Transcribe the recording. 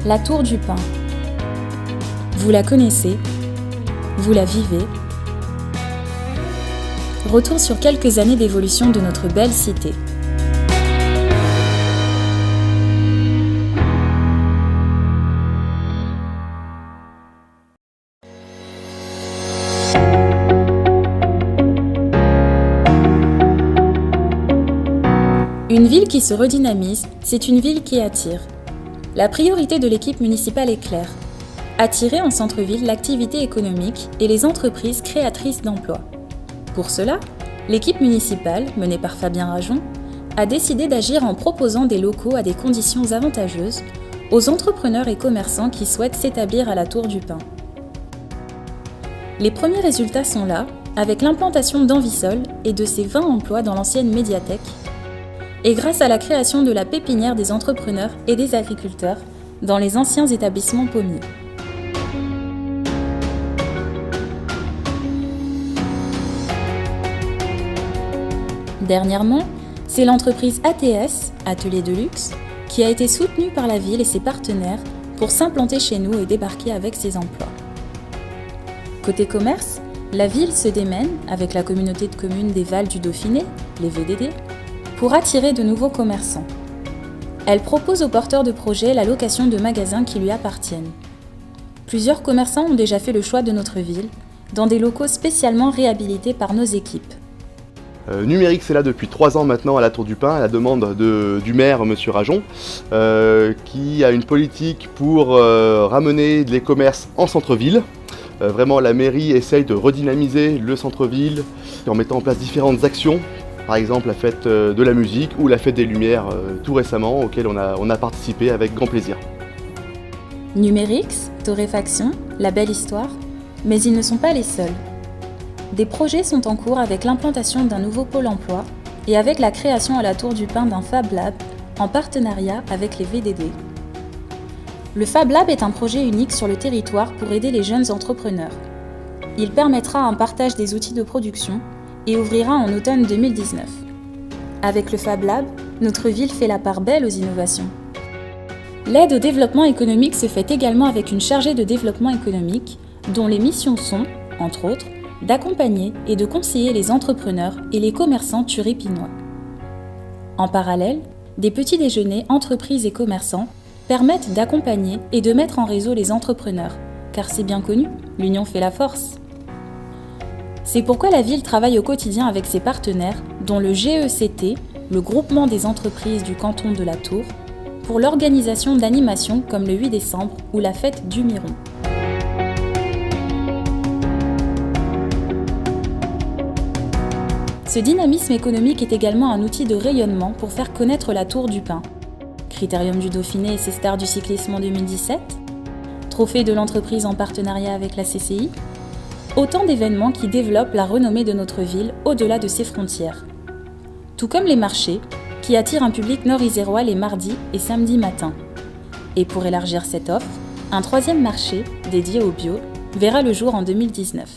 La Tour du Pin. Vous la connaissez, vous la vivez. Retour sur quelques années d'évolution de notre belle cité. Une ville qui se redynamise, c'est une ville qui attire. La priorité de l'équipe municipale est claire. Attirer en centre-ville l'activité économique et les entreprises créatrices d'emplois. Pour cela, l'équipe municipale, menée par Fabien Rajon, a décidé d'agir en proposant des locaux à des conditions avantageuses aux entrepreneurs et commerçants qui souhaitent s'établir à la Tour du Pin. Les premiers résultats sont là, avec l'implantation d'Envisol et de ses 20 emplois dans l'ancienne médiathèque, et grâce à la création de la pépinière des entrepreneurs et des agriculteurs dans les anciens établissements pommiers. Dernièrement, c'est l'entreprise ATS, Atelier de Luxe, qui a été soutenue par la ville et ses partenaires pour s'implanter chez nous et débarquer avec ses emplois. Côté commerce, la ville se démène avec la communauté de communes des Vals du Dauphiné, les VDD, pour attirer de nouveaux commerçants. Elle propose aux porteurs de projets la location de magasins qui lui appartiennent. Plusieurs commerçants ont déjà fait le choix de notre ville, dans des locaux spécialement réhabilités par nos équipes. Numérix est là depuis 3 ans maintenant à la Tour du Pin, à la demande du maire, M. Rajon, qui a une politique pour ramener les commerces en centre-ville. Vraiment, la mairie essaye de redynamiser le centre-ville en mettant en place différentes actions. Par exemple, la fête de la musique ou la fête des Lumières tout récemment, auquel on a participé avec grand plaisir. Numérix, torréfaction, la belle histoire, mais ils ne sont pas les seuls. Des projets sont en cours avec l'implantation d'un nouveau pôle emploi et avec la création à la Tour du Pin d'un Fab Lab en partenariat avec les VDD. Le Fab Lab est un projet unique sur le territoire pour aider les jeunes entrepreneurs. Il permettra un partage des outils de production et ouvrira en automne 2019. Avec le Fab Lab, notre ville fait la part belle aux innovations. L'aide au développement économique se fait également avec une chargée de développement économique dont les missions sont, entre autres, d'accompagner et de conseiller les entrepreneurs et les commerçants turépinois. En parallèle, des petits déjeuners entreprises et commerçants permettent d'accompagner et de mettre en réseau les entrepreneurs, car c'est bien connu, l'union fait la force. C'est pourquoi la ville travaille au quotidien avec ses partenaires, dont le GECT, le groupement des entreprises du canton de la Tour, pour l'organisation d'animations comme le 8 décembre ou la fête du Miron. Ce dynamisme économique est également un outil de rayonnement pour faire connaître la Tour du Pin. Critérium du Dauphiné et ses stars du cyclisme en 2017, trophée de l'entreprise en partenariat avec la CCI, autant d'événements qui développent la renommée de notre ville au-delà de ses frontières. Tout comme les marchés, qui attirent un public nord-isérois les mardis et samedis matins. Et pour élargir cette offre, un 3e marché, dédié au bio, verra le jour en 2019.